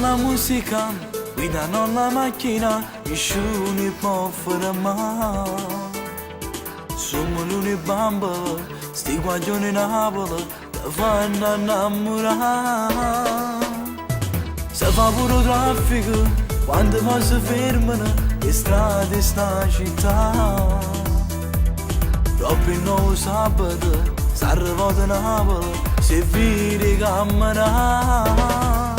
La musica, guidano la macchina, nessuno può fermare. Siamo l'uni bamba, sti guaglioni Napoli, ti fanno innamorare. Se fa pure traffico, quando poi si fermano, le strade sta città. Troppi nuovo sabato, si arriva da Napoli, si vede camminare.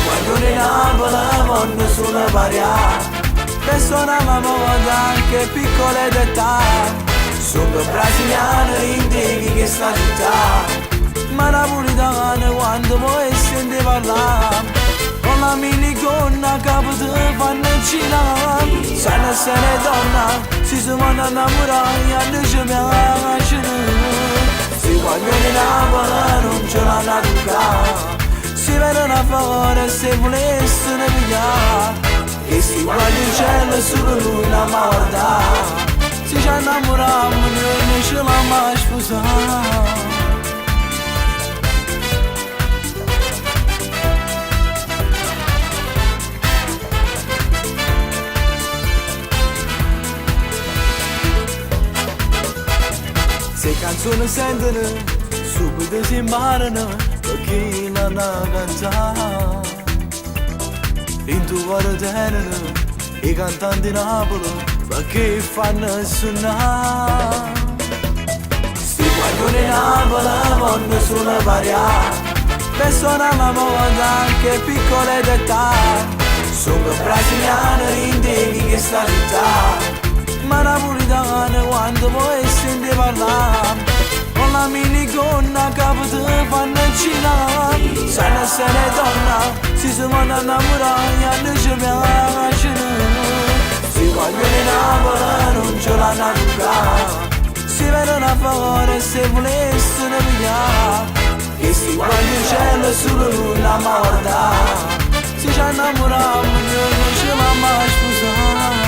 Quando in Napoli vanno sulla variante, e suonavamo anche piccole d'età. Sono brasiliano integri che sta città, ma napolitano quando poi senti parlare. Con la minigonna capo ti fanno incinare. Sanno se ne donna, si sono innamorati e non ci piacciono. Si vogliono in Napoli non ce l'hanno a toccare. Si vedono a favore se volessero pigliare, che si guarda il cielo solo lui la morda. Si ci innamorammo noi non ce l'ha mai sposato. Se canzoni sentono, subito si imparano, perché l'hanno cantata. In tuo cuore tenero i cantanti Napoli, perché fanno suonare. Sti guaglioni Napoli vanno sulla variante, per suonavamo anche piccole d'età. Sono brasiliano integri che sta città, ma napolitano quando poi senti parlare. Con la minigonna capo ti fanno incinare. Sanno se ne donna, si sono innamorati e non ci piacciono. Si vogliono in Napoli non ce l'hanno a toccare. Si vedono a favore se volessero pigliare, che si guarda il cielo solo lui la morda. Si ci innamorammo noi non ce l'ha mai sposato.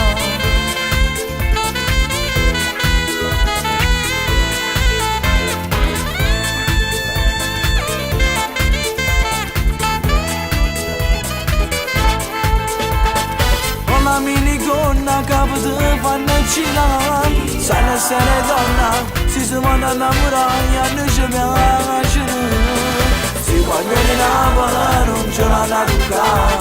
La minigonna capo ti fanno incinare. Sanno se ne donna, si sono innamorati e non ci piacciono. Si vogliono in Napoli non ce l'hanno a toccare.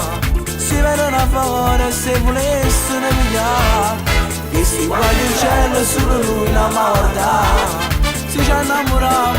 Si vedono a favore se volessero pigliare, che si guarda il cielo solo lui la morda. Si ci innamorammo